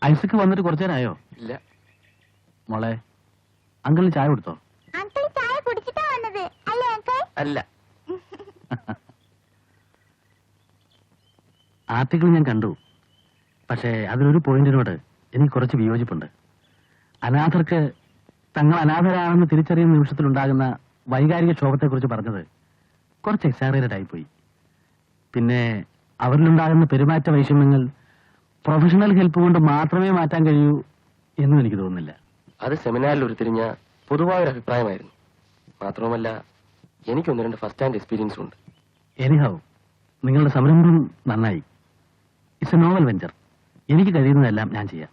ഐസക്ക് വന്നിട്ട് കുറച്ചു നേരമായോ? ഇല്ല. മോളെ, അങ്കിളിന് ചായ കൊടുത്തോ? അങ്കിൾ ചായ കുടിച്ചിട്ടാ വന്നത് അല്ലേ അങ്കിൾ? അല്ല. ആർട്ടിക്കിൾ ഞാൻ കണ്ടു. പക്ഷേ അതിലൊരു പോയിന്റിനോട് എനിക്ക് കുറച്ച് വിയോജിപ്പുണ്ട്. അനാഥർക്ക് തങ്ങൾ അനാഥരാണെന്ന് തിരിച്ചറിയുന്ന നിമിഷത്തിലുണ്ടാകുന്ന വൈകാരിക ക്ഷോഭത്തെക്കുറിച്ച് പറഞ്ഞത് കുറച്ച് എക്സാഗറേറ്റഡ് ആയിപ്പോയി. പിന്നെ അവരിലുണ്ടാകുന്ന പെരുമാറ്റ വൈഷമ്യങ്ങൾ പ്രൊഫഷണൽ ഹെൽപ്പ് കൊണ്ട് മാത്രമേ മാറ്റാൻ കഴിയൂ എന്നും എനിക്ക് തോന്നുന്നില്ല. അത് സെമിനാറിൽ ഉരുത്തിരിഞ്ഞ പൊതുവായൊരു അഭിപ്രായമായിരുന്നു. മാത്രവുമല്ല, എനിക്ക് 1-2 ഫസ്റ്റ് ഹാൻഡ് എക്സ്പീരിയൻസും ഉണ്ട്. എനിഹൗ, നിങ്ങളുടെ സംരംഭം നന്നായി. It's A novel venture. എനിക്ക് കഴിയുന്നതെല്ലാം ഞാൻ ചെയ്യാം.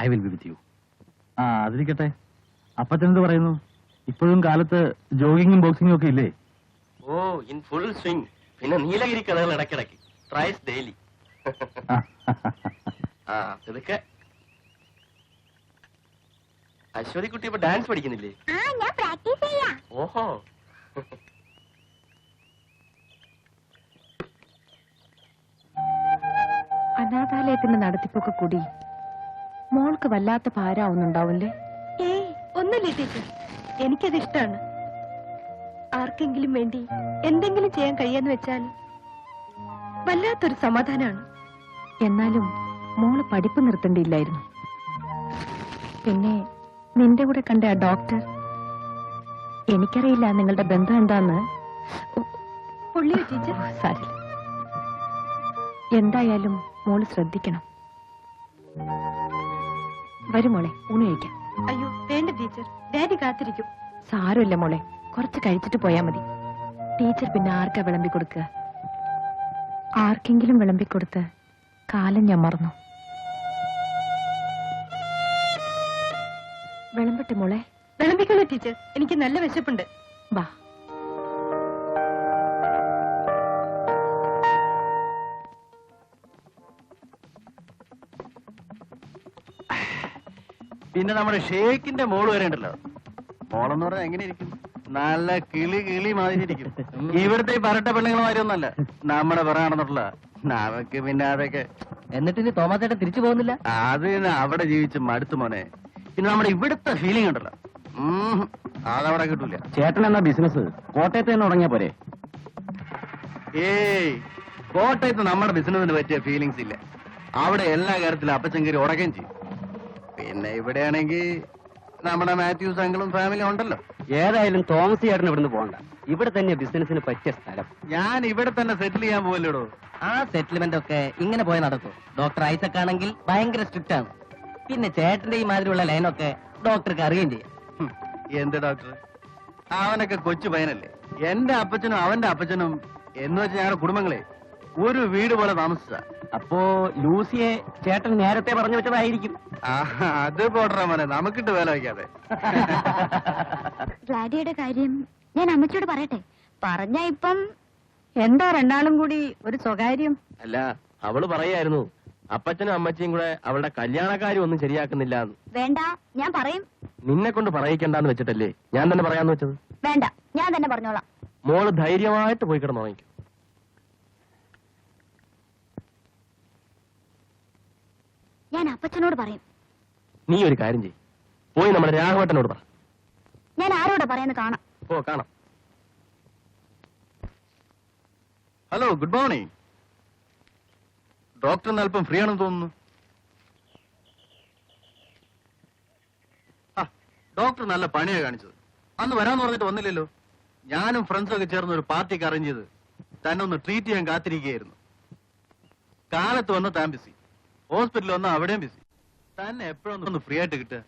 I will be with you. അതിരിക്കട്ടെ, അപ്പച്ചനെന്ത് പറയുന്നു? ഇപ്പോഴും കാലത്ത് ജോഗിങ്ങും ബോക്സിംഗും ഒക്കെ ഇല്ലേ? ഓ, ഇൻ ഫുൾ സ്വിംഗ്. പിന്നെ നീലഗിരി കഥകൾ ഇടയ്ക്കിടയ്ക്ക്, ട്രൈസ് ഡെയിലി. ഇതൊക്കെ അശ്വതി കുട്ടി ഇപ്പൊ ഡാൻസ് പഠിക്കുന്നില്ലേ? ഞാൻ പ്രാക്ടീസ് ചെയ്യാം. ഓഹോ. അനാഥാലയത്തിന്റെ നടത്തിപ്പൊക്കെ കൂടി മോൾക്ക് വല്ലാത്ത ഭാരാവുന്നുണ്ടാവില്ലേ? ഏയ്, ഒന്നുമില്ല ടീച്ചർ. എനിക്കത് ഇഷ്ടമാണ്. ആർക്കെങ്കിലും വേണ്ടി എന്തെങ്കിലും ചെയ്യാൻ കഴിയാന്ന് വെച്ചാൽ വല്ലാത്തൊരു സമാധാനമാണ്. എന്നാലും മോള് പഠിപ്പ് നിർത്തേണ്ടിയില്ലായിരുന്നു. പിന്നെ നിന്റെ കൂടെ കണ്ട ആ ഡോക്ടർ, എനിക്കറിയില്ല നിങ്ങളുടെ ബന്ധം എന്താന്ന്. പൊള്ളിയോ ടീച്ചർ? സാരില്ല. എന്തായാലും മോള് ശ്രദ്ധിക്കണം. വരും മോളെ, ഊണ് കഴിക്കാം. അയ്യോ വേണ്ട ടീച്ചർ, ഡാഡി കാത്തിരിക്കും. സാരമില്ല മോളെ, കുറച്ച് കഴിച്ചിട്ട് പോയാ മതി. ടീച്ചർ പിന്നെ ആർക്കാ വിളമ്പി കൊടുക്കുക? ആർക്കെങ്കിലും വിളമ്പിക്കൊടുത്ത് കാലം ഞാൻ മറന്നു. വിളമ്പട്ടെ മോളെ? വിളമ്പിക്കണോ ടീച്ചർ? എനിക്ക് നല്ല വിശപ്പുണ്ട്. വാ. പിന്നെ നമ്മുടെ ഷേക്കിന്റെ മോള് വരെ ഉണ്ടല്ലോ. മോളെന്ന് പറഞ്ഞാൽ എങ്ങനെ ഇരിക്കും? നല്ല കിളി മാതിരി ഇരിക്കും. ഇവിടുത്തെ ഈ പരട്ട പെണ്ണുങ്ങളുമാരി ഒന്നല്ല, നമ്മുടെ പറയാണെന്നുള്ള നമുക്ക്. പിന്നെ അതൊക്കെ എന്നിട്ട് ഇനി തോമാസേട്ടൻ തിരിച്ചു പോകുന്നില്ല? അത് അവിടെ ജീവിച്ച് മടുത്തു മോനെ. പിന്നെ നമ്മുടെ ഇവിടുത്തെ ഫീലിംഗ് ഉണ്ടല്ലോ, അതവിടെ കിട്ടൂല. ചേട്ടൻ എന്നാ ബിസിനസ് കോട്ടയത്ത് തന്നെ തുടങ്ങിയ പോരെ? ഏയ്, കോട്ടയത്ത് നമ്മുടെ ബിസിനസിന് പറ്റിയ ഫീലിങ്സ് ഇല്ല. അവിടെ എല്ലാ കാര്യത്തിലും അപ്പച്ചങ്കരി ഉടക്കുകയും ചെയ്യും. പിന്നെ ഇവിടെയാണെങ്കിൽ നമ്മുടെ മാത്യൂസ് അങ്കിളും ഫാമിലിയും ഉണ്ടല്ലോ. ഏതായാലും തോമസ് ചേട്ടൻ ഇവിടുന്ന് പോകണ്ട. ഇവിടെ തന്നെ ബിസിനസിന് പറ്റിയ സ്ഥലം. ഞാൻ ഇവിടെ തന്നെ സെറ്റിൽ ചെയ്യാൻ പോവല്ലോടോ. ആ സെറ്റിൽമെന്റ് ഒക്കെ ഇങ്ങനെ പോയി നടക്കും. ഡോക്ടർ ഐസക് ആണെങ്കിൽ ഭയങ്കര സ്ട്രിക്റ്റ് ആണ്. പിന്നെ ചേട്ടന്റെ ഈ മാതിരിയുള്ള ലൈനൊക്കെ ഡോക്ടർക്ക് അറിയുകയും ചെയ്യാം. എന്ത് ഡോക്ടർ? അവനൊക്കെ കൊച്ചു പയ്യനല്ലേ. എന്റെ അപ്പച്ചനും അവന്റെ അപ്പച്ചനും എന്ന് വെച്ച് ഞങ്ങളുടെ കുടുംബങ്ങളെ ഒരു വീട് പോലെ താമസിച്ച. അപ്പോ ലൂസിയെ ചേട്ടൻ നേരത്തെ പറഞ്ഞു വെച്ചതായിരിക്കും. അത് പോട്ടെ മോനെ, നമുക്കിട്ട് വേല വയ്ക്കാതെ. ഗ്ലാഡിയുടെ കാര്യം ഞാൻ അമ്മച്ചിയോട് പറയട്ടെ? പറഞ്ഞ ഇപ്പം എന്താ രണ്ടാളും കൂടി ഒരു സ്വകാര്യം? അല്ല, അവള് പറയായിരുന്നു അപ്പച്ചനും അമ്മച്ചിയും കൂടെ അവളുടെ കല്യാണക്കാരും ഒന്നും ശരിയാക്കുന്നില്ല. വേണ്ട, ഞാൻ പറയും. നിന്നെ കൊണ്ട് പറയിക്കണ്ടെന്ന് വെച്ചിട്ടല്ലേ ഞാൻ തന്നെ പറയാന്ന് വെച്ചത്? വേണ്ട, ഞാൻ തന്നെ പറഞ്ഞോളാം. മോള് ധൈര്യമായിട്ട് പോയി കിടന്നു വാങ്ങിക്കും. ഞാൻ അപ്പച്ചനോട് പറയും. നീ ഒരു കാര്യം ചെയ്യ്, പോയി നമ്മുടെ രാഘവട്ടനോട് പറ. ഞാൻ ആരോടാ പറയുന്നത് കാണാം. ഓ, കാണാം. Hello, good morning. ഡോക്ടറിന് അല്പം ഫ്രീ ആണെന്ന് തോന്നുന്നു. ഡോക്ടർ നല്ല പണിയാണ് കാണിച്ചത്. അന്ന് വരാന്ന് പറഞ്ഞിട്ട് വന്നില്ലല്ലോ. ഞാനും ഫ്രണ്ട്സൊക്കെ ചേർന്ന് ഒരു പാർട്ടിക്ക് അറേഞ്ച് ചെയ്ത് തന്നെ ഒന്ന് ട്രീറ്റ് ചെയ്യാൻ കാത്തിരിക്കുകയായിരുന്നു. കാലത്ത് വന്ന് താൻ ബിസി, ഹോസ്പിറ്റലിൽ വന്ന് അവിടെയും ബിസി. തന്നെ എപ്പോഴൊന്ന് ഫ്രീ ആയിട്ട് കിട്ടുക?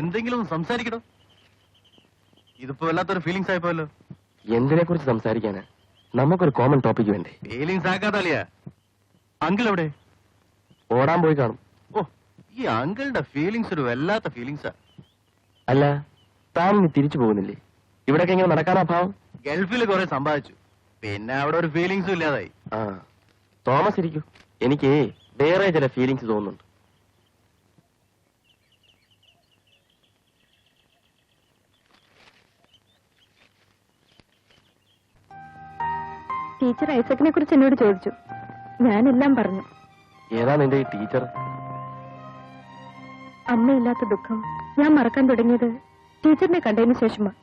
എന്തെങ്കിലും ഒന്ന് സംസാരിക്കണോ? ഇതിപ്പോ വല്ലാത്തൊരു ഫീലിങ്സ് ആയിപ്പോയല്ലോ. എന്തിനെ കുറിച്ച് സംസാരിക്കാനാ? നമുക്കൊരു കോമൺ ടോപ്പിക് വേണ്ടേ? ഫീലിങ്സ് ആക്കാതളിയാ. അങ്കിൾ എവിടെ? ഓടാൻ പോയി കാണും. ഓ, ഈ അങ്കിളുടെ ഫീലിങ്സ് ഒരു വല്ലാത്ത ഫീലിങ്സാ. അല്ല, താൻ ഇനി തിരിച്ചു പോകുന്നില്ലേ? ഇവിടൊക്കെ ഇങ്ങനെ നടക്കാനാ ഭാവം? ഗൾഫിൽ കുറെ സമ്പാദിച്ചു, പിന്നെ അവിടെ ഒരു ഫീലിങ്സും ഇല്ലാതായി. ആ, തോമസ് ഇരിക്കൂ. എനിക്ക് വേറെ ചില ഫീലിങ്സ് തോന്നുന്നുണ്ട്. ടീച്ചർ ഐസക്കിനെ കുറിച്ച് എന്നോട് ചോദിച്ചു. ഞാനെല്ലാം പറഞ്ഞു. ഏതാ നിന്റെ ഈ ടീച്ചർ? അമ്മയില്ലാത്ത ദുഃഖം ഞാൻ മറക്കാൻ തുടങ്ങിയത് ടീച്ചറിനെ കണ്ടതിന് ശേഷമാണ്.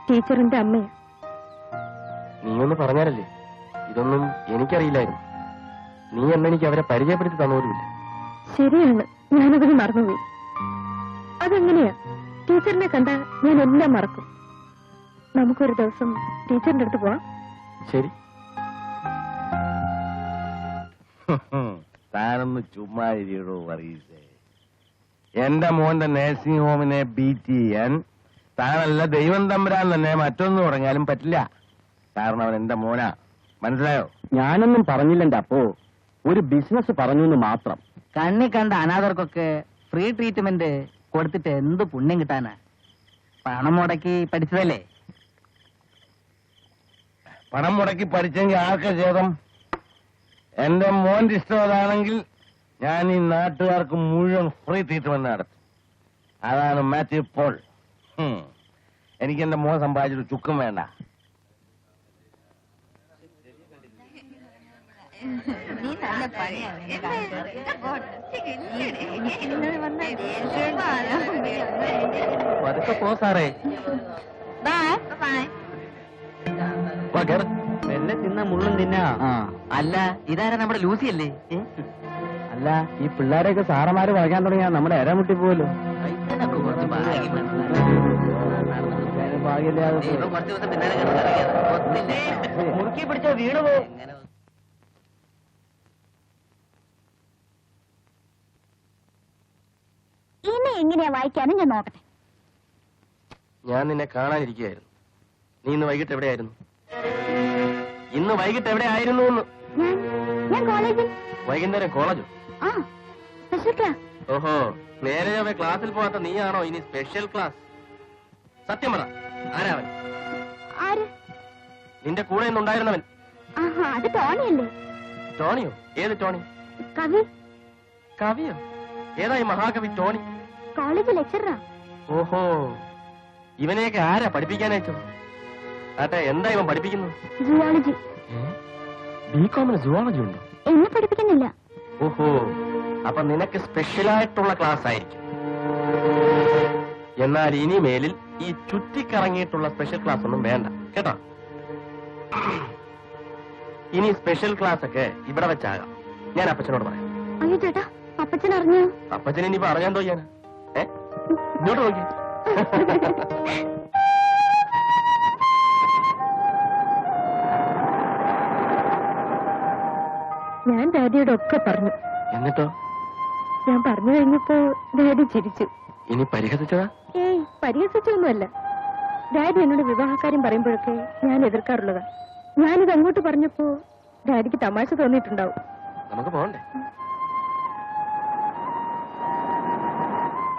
ടീച്ചറിന്റെ അമ്മയാ. നീ ഒന്ന് പറഞ്ഞാലല്ലേ, ഇതൊന്നും എനിക്കറിയില്ലായിരുന്നു. നീ എന്നെനിക്ക് അവരെ പരിചയപ്പെടുത്തി തന്നോലുമില്ല. ശരിയാണ്, ഞാനതിന് മറന്നുപോയി. അതെങ്ങനെയാ? ടീച്ചറിനെ കണ്ട ഞാൻ എല്ലാം മറക്കും. നമുക്കൊരു ദിവസം ടീച്ചറിന്റെ അടുത്ത് പോവാം. ശരി. താനൊന്ന് ചുമ്മാ ഇരിക്കടോ വർഗീസേ. എന്റെ മോന്റെ നേഴ്സിംഗ് ഹോമിനെ ബീറ്റ് ചെയ്യാൻ താനല്ല ദൈവം തമ്പുരാൻ തന്നെ മറ്റൊന്നും തുടങ്ങിയാലും പറ്റില്ല. കാരണം അവൻ എന്റെ മോനാ, മനസ്സിലായോ? ഞാനൊന്നും പറഞ്ഞില്ലെന്റെ അപ്പോ, ഒരു ബിസിനസ് പറഞ്ഞു എന്ന് മാത്രം. കണ്ണി കണ്ട അനാഥർക്കൊക്കെ ഫ്രീ ട്രീറ്റ്മെന്റ് കൊടുത്തിട്ട് എന്ത് പുണ്യം കിട്ടാനാ? പണം മുടക്കി പഠിച്ചതല്ലേ? പണം മുടക്കി പഠിച്ചെങ്കിൽ ആർക്കാ ഛേദം? എന്റെ മോന്റെ ഇഷ്ടം അതാണെങ്കിൽ ഞാൻ ഈ നാട്ടുകാർക്ക് മുഴുവൻ ഫ്രീ ട്രീറ്റ്മെന്റ് നടത്തും. അതാണ് മാത്യു പോൾ. എനിക്ക് എന്റെ മോൻ സമ്പാദിച്ചിട്ട് ചുക്കും വേണ്ട. പതുക്കെ പോ സാറേ. വാ, കേറ്. വെള്ളം തിന്ന മുള്ളും തിന്നാ. അല്ല, ഇതാരാ നമ്മുടെ ലൂസി അല്ലേ? അല്ല, ഈ പിള്ളേരെയൊക്കെ സാറന്മാര് വളയ്ക്കാൻ തുടങ്ങിയാൽ നമ്മുടെ ഇരമുട്ടി പോവല്ലോ. കുറച്ച് ഭാഗ്യം വേണം. ഭാഗ്യമില്ലാതെ ഇപ്പം കുറച്ച് ദിവസം പിന്നാലെ കിടന്നിറങ്ങിയത് മുറുക്കി പിടിച്ച വീണ് പോകും. ഇനി എങ്ങനെയാ വായിക്കാനും ഞാൻ നോക്കട്ടെ. ഞാൻ നിന്നെ കാണാനിരിക്കുകയായിരുന്നു. നീ ഇന്ന് വൈകിട്ട് എവിടെയായിരുന്നു? ഇന്ന് വൈകിട്ട് എവിടെ ആയിരുന്നു എന്ന്? ഞാൻ കോളേജിൽ. വൈകുന്നേരം കോളേജോ? ആ, സ്പെഷ്യൽ ക്ലാസ്. ഓഹോ, നേരെ അവ ക്ലാസ്സിൽ പോകാത്ത നീയാണോ ഇനി സ്പെഷ്യൽ ക്ലാസ്? സത്യം പറ, ആരാവൻ? ആര്? നിന്റെ കൂടെ ഇന്നുണ്ടായിരുന്നവൻ. ആഹാ, അത് ടോണിയല്ലേ? ടോണിയോ? ഏത് ടോണി? കവി. കവിയോ? ഏതായി മഹാകവി ടോണി? കോളേജ് ലെക്ചറാ. ഓഹോ, ഇവനെയൊക്കെ ആരാ പഠിപ്പിക്കാനയച്ചത്? ആട്ടെ, എന്താ ഇവൻ പഠിപ്പിക്കുന്നത്? സുവോളജി. ബികോമിന് സുവോളജി ഉണ്ടോ? എന്നെ പഠിപ്പിക്കുന്നില്ല. ഓഹോ, അപ്പൊ നിനക്ക് സ്പെഷ്യലായിട്ടുള്ള ക്ലാസ് ആയിരിക്കും. എന്നാൽ ഇനിമേലിൽ ഈ ചുറ്റിക്കറങ്ങിയിട്ടുള്ള സ്പെഷ്യൽ ക്ലാസ് ഒന്നും വേണ്ട കേട്ടോ. ഇനി സ്പെഷ്യൽ ക്ലാസ് ഒക്കെ ഇവിടെ വെച്ചാകാം. ഞാൻ അപ്പച്ചനോട് പറയാം. അയ്യോ ചേട്ടാ, അപ്പച്ചൻ അറിഞ്ഞോ? അപ്പച്ചൻ ഇനിയിപ്പോ അറിയാണ്ടോ ചെയ്യാനാ? ഇങ്ങോട്ട് നോക്കി. ഞാൻ ഡാഡിയോട് ഒക്കെ പറഞ്ഞു. എന്നിട്ടോ? ഞാൻ പറഞ്ഞു കഴിഞ്ഞപ്പോ ഡാഡി ചിരിച്ചു. ഇനി പരിഹസിച്ചതാ? ഏയ്, പരിഹസിച്ചൊന്നുമല്ല. ഡാഡി എന്നോട് വിവാഹക്കാര്യം പറയുമ്പോഴൊക്കെ ഞാൻ എതിർക്കാറുള്ളതാ. ഞാനിത് അങ്ങോട്ട് പറഞ്ഞപ്പോ ഡാഡിക്ക് തമാശ തോന്നിയിട്ടുണ്ടാവും. നമുക്ക് പോകണ്ടേ?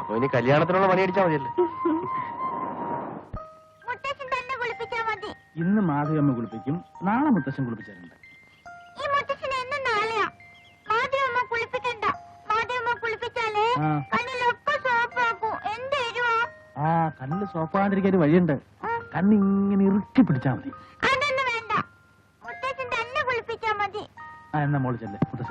അപ്പൊ ഇനി കല്യാണത്തിനുള്ള പണി അടിച്ചാൽ മതിയല്ലേ? മുത്തശ്ശൻ തന്നെ കുളിപ്പിച്ചാ മതി. ഇന്ന് മാധവമ്മ കുളിപ്പിക്കും, നാളെ മുത്തശ്ശൻ കുളിപ്പിച്ചിട്ടുണ്ട്. ഈ മുത്തശ്ശൻ എന്നും നാളെയാ. മാധവമ്മ കുളിപ്പിക്കണ്ട. മാധവമ്മ കുളിപ്പിച്ചാലേ ആ. കണ്ണിലൊക്കെ സോപ്പാക്കൂ. എന്ത് എരുവാ? ആ, കണ്ണിൽ സോപ്പാകാതിരിക്കാൻ ഒരു വഴിയുണ്ട്. കണ്ണിങ്ങനെ ഇറുക്കി പിടിച്ചാ മതി. അതൊന്നും വേണ്ട. മുത്തശ്ശൻ തന്നെ കുളിപ്പിച്ചാ മതി. ആ, എന്നാ മോള് ചെല്ലേ, മുത്തശ്ശൻ